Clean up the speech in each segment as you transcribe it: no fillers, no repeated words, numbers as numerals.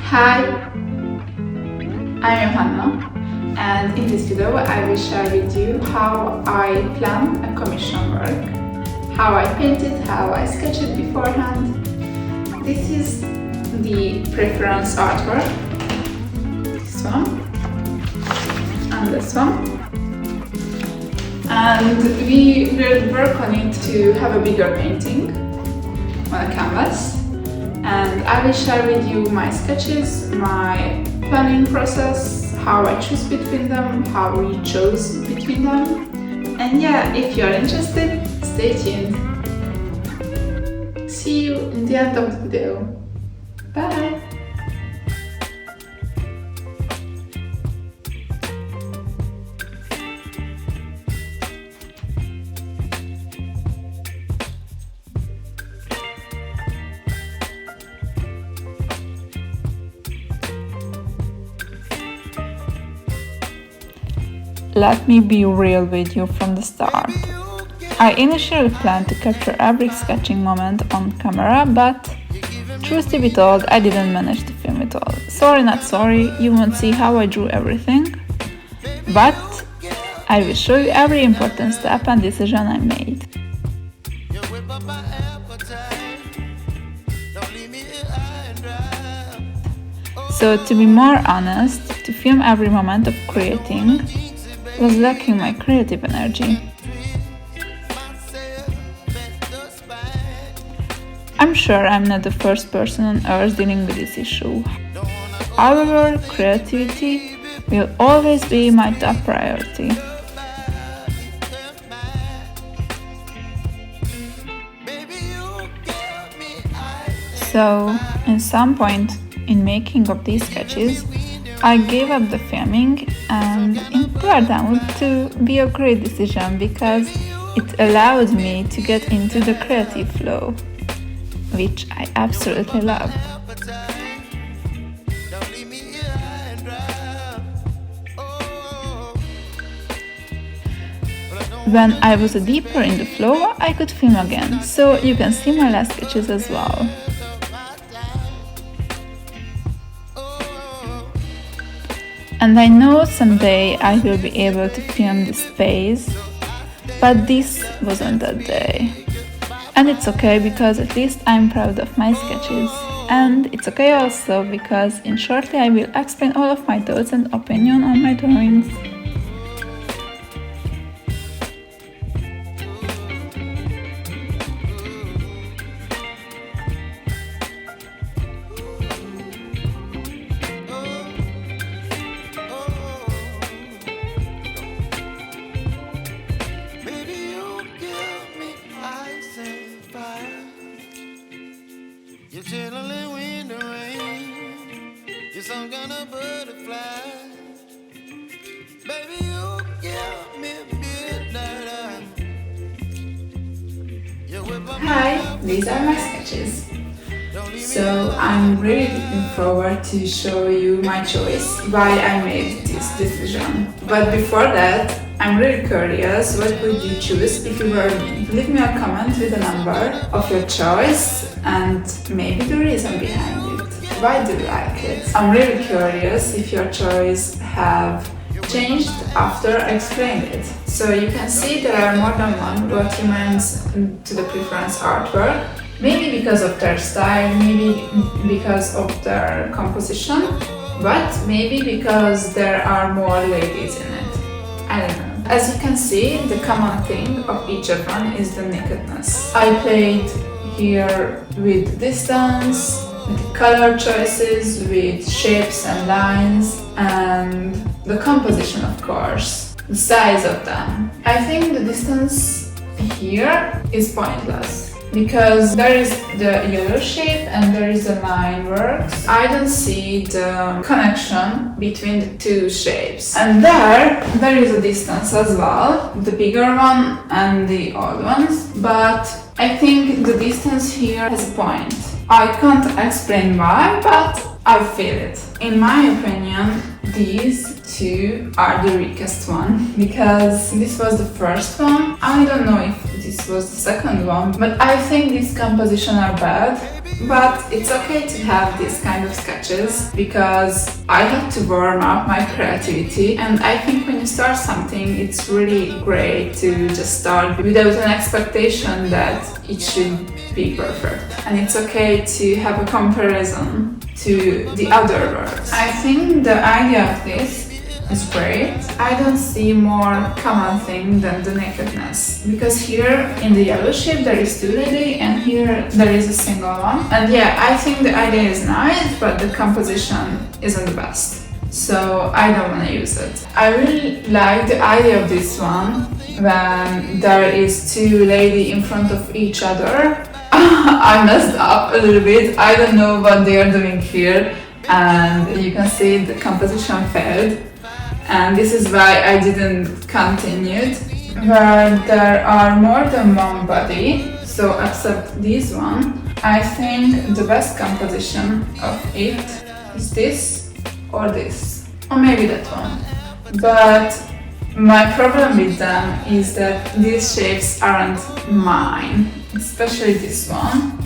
Hi, I'm Johanna, and in this video I will share with you how I plan a commission work, how I paint it, how I sketch it beforehand. This is the preference artwork, this one and this one, and we will work on it to have a bigger painting on a canvas. And I will share with you my sketches, my planning process, how I choose between them, how we chose between them. And yeah, if you're interested, stay tuned. See you in the end of the video. Bye! Let me be real with you from the start. I initially planned to capture every sketching moment on camera, but truth to be told, I didn't manage to film it all. Sorry not sorry, you won't see how I drew everything, but I will show you every important step and decision I made. So to be more honest, to film every moment of creating was lacking my creative energy. I'm sure I'm not the first person on earth dealing with this issue. However, creativity will always be my top priority. So, at some point in making of these sketches, I gave up the filming and it turned out to be a great decision because it allowed me to get into the creative flow, which I absolutely love. When I was deeper in the flow, I could film again, so you can see my last sketches as well. And I know someday I will be able to film this phase, but this wasn't that day. And it's okay because at least I'm proud of my sketches. And it's okay also because in shortly I will explain all of my thoughts and opinion on my drawings. You're chilling when the rain. You're some kind of butterfly. Baby, you give me midnight. Hi, these are my sketches. So I'm really looking forward to show you my choice, why I made this decision. But before that, I'm really curious, what would you choose if you were me? Leave me a comment with a number of your choice and maybe the reason behind it. Why do you like it? I'm really curious if your choice have changed after I explained it. So you can see there are more than one documents to the preference artwork. Maybe because of their style, maybe because of their composition, but maybe because there are more ladies in it. I don't know. As you can see, the common thing of each of them is the nakedness. I played here with distance, with color choices, with shapes and lines, and the composition, of course, the size of them. I think the distance here is pointless, because there is the yellow shape and there is the line works. I don't see the connection between the two shapes. And there is a distance as well, the bigger one and the old ones, but I think the distance here has a point. I can't explain why, but I feel it. In my opinion, these two are the weakest one, because this was the first one. I don't know if this was the second one, but I think these compositions are bad. But it's okay to have these kind of sketches because I had to warm up my creativity, and I think when you start something it's really great to just start without an expectation that it should be perfect. And it's okay to have a comparison to the other works. I think the idea of this is great. I don't see more common thing than the nakedness, because here in the yellow shape there is two lady and here there is a single one. And yeah, I think the idea is nice, but the composition isn't the best, so I don't want to use it. I really like the idea of this one when there is two lady in front of each other. I messed up a little bit, I don't know what they are doing here, and you can see the composition failed. And this is why I didn't continue. Where there are more than one body, so except this one, I think the best composition of it is this or this, or maybe that one. But my problem with them is that these shapes aren't mine, especially this one.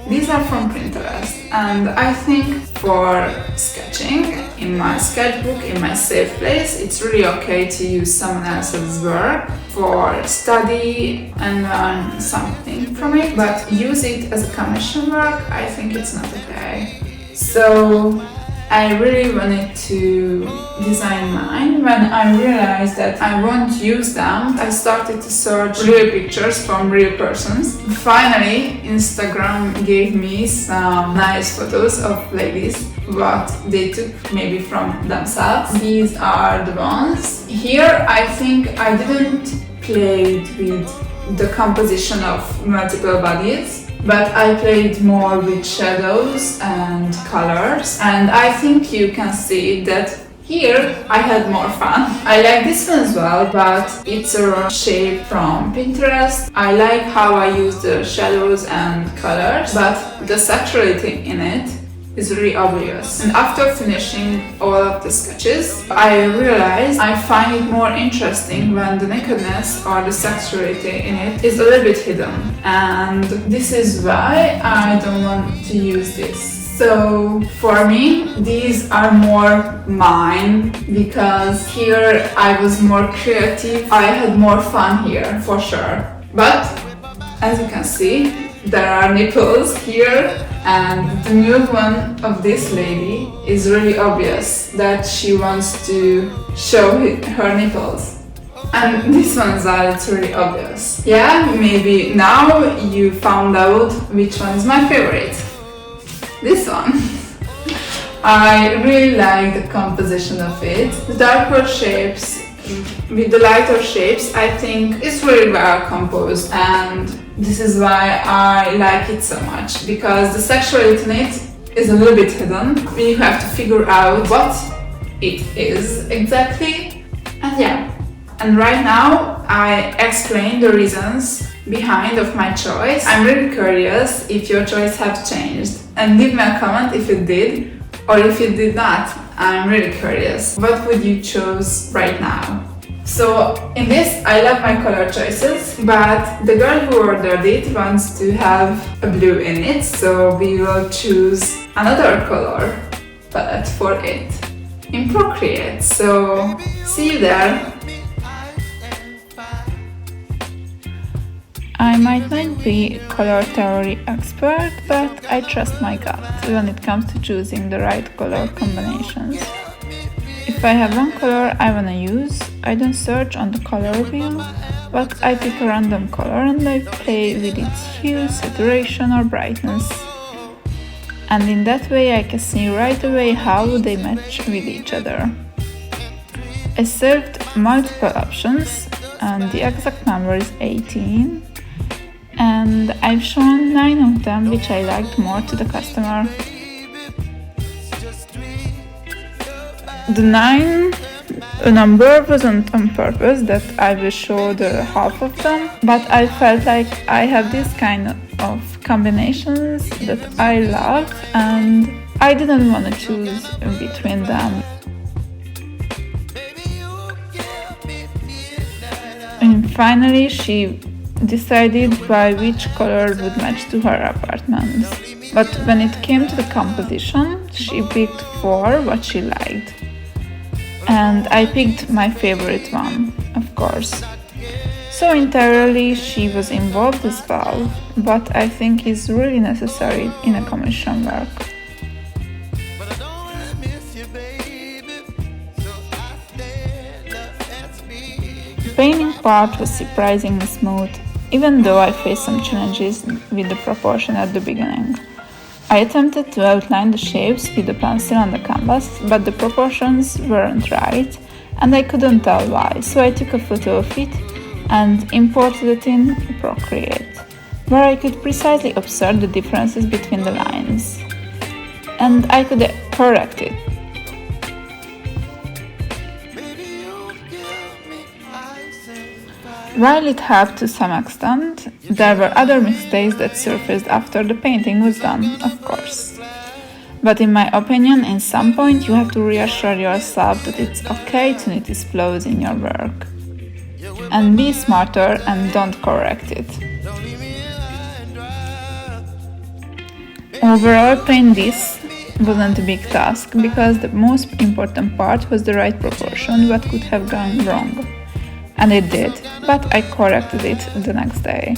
These are from Pinterest, and I think for sketching in my sketchbook, in my safe place, it's really okay to use someone else's work for study and learn something from it, but use it as a commission work, I think it's not okay. So I really wanted to design mine. When I realized that I won't use them, I started to search real pictures from real persons. Finally, Instagram gave me some nice photos of ladies, what they took maybe from themselves. These are the ones. Here I think I didn't play with the composition of multiple bodies, but I played more with shadows and colors, and I think you can see that here I had more fun. I like this one as well, but it's a shape from Pinterest. I like how I use the shadows and colors, but the sexuality in it is really obvious. And after finishing all of the sketches, I realized I find it more interesting when the nakedness or the sexuality in it is a little bit hidden. And this is why I don't want to use this. So for me, these are more mine, because here I was more creative. I had more fun here, for sure. But as you can see, there are nipples here, and the nude one of this lady is really obvious that she wants to show her nipples. And this one as well, it's really obvious. Yeah, maybe now you found out which one is my favorite. This one. I really like the composition of it. The darker shapes with the lighter shapes, I think it's really well composed, and this is why I like it so much, because the sexuality in it is a little bit hidden. You have to figure out what it is exactly, and yeah. And right now I explain the reasons behind of my choice. I'm really curious if your choice have changed, and leave me a comment if it did or if it did not. I'm really curious. What would you choose right now? So in this, I love my color choices, but the girl who ordered it wants to have a blue in it, so we will choose another color palette for it in Procreate. So see you there. I might not be a color theory expert, but I trust my gut when it comes to choosing the right color combinations. If I have one color I wanna use, I don't search on the color wheel, but I pick a random color and I play with its hue, saturation or brightness. And in that way I can see right away how they match with each other. I served multiple options and the exact number is 18. And I've shown 9 of them which I liked more to the customer. The 9 number wasn't on purpose that I will show the half of them, but I felt like I have this kind of combinations that I love and I didn't want to choose between them. And finally she decided by which color would match to her apartment. But when it came to the composition, she picked 4 what she liked. And I picked my favorite one, of course. So entirely she was involved as well, but I think is really necessary in a commission work. But I don't wanna miss you, baby. So I stand up and speak. The painting part was surprisingly smooth, even though I faced some challenges with the proportion at the beginning. I attempted to outline the shapes with the pencil on the canvas, but the proportions weren't right, and I couldn't tell why, so I took a photo of it and imported it in Procreate, where I could precisely observe the differences between the lines. And I could correct it. Baby, you give me ice and fire. While it helped to some extent, there were other mistakes that surfaced after the painting was done, of course. But in my opinion, in some point you have to reassure yourself that it's okay to notice flaws in your work. And be smarter and don't correct it. Don't leave me here high and dry. Overall, paint this wasn't a big task because the most important part was the right proportion, what could have gone wrong. And it did, but I corrected it the next day.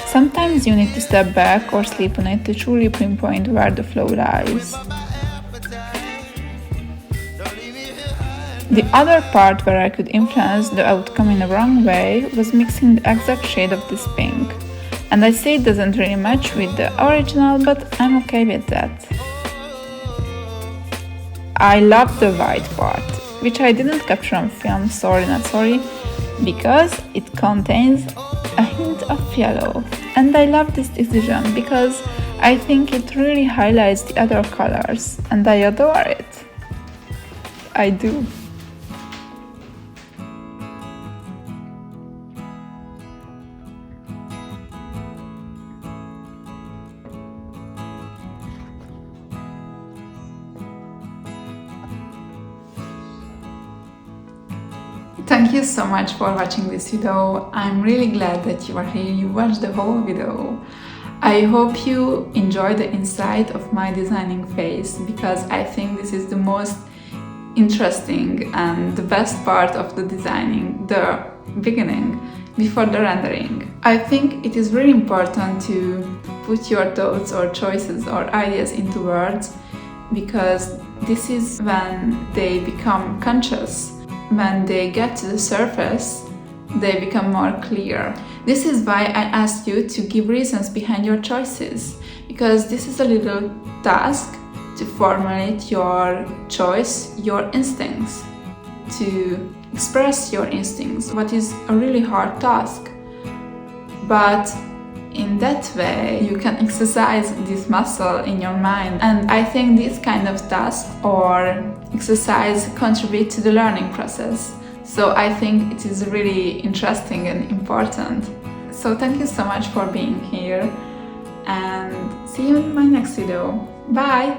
Sometimes you need to step back or sleep on it to truly pinpoint where the flow lies. The other part where I could influence the outcome in a wrong way was mixing the exact shade of this pink. And I say it doesn't really match with the original, but I'm okay with that. I love the white part, which I didn't capture on film, sorry not sorry, because it contains a hint of yellow. And I love this decision because I think it really highlights the other colors, and I adore it. I do. Thank you so much for watching this video. I'm really glad that you are here, you watched the whole video. I hope you enjoy the insight of my designing phase, because I think this is the most interesting and the best part of the designing, the beginning, before the rendering. I think it is really important to put your thoughts or choices or ideas into words, because this is when they become conscious. When they get to the surface, they become more clear. This is why I asked you to give reasons behind your choices, because this is a little task to formulate your choice, your instincts, to express your instincts, what is a really hard task. But in that way, you can exercise this muscle in your mind. And I think this kind of task or exercise contribute to the learning process. So I think it is really interesting and important. So thank you so much for being here, and see you in my next video. Bye!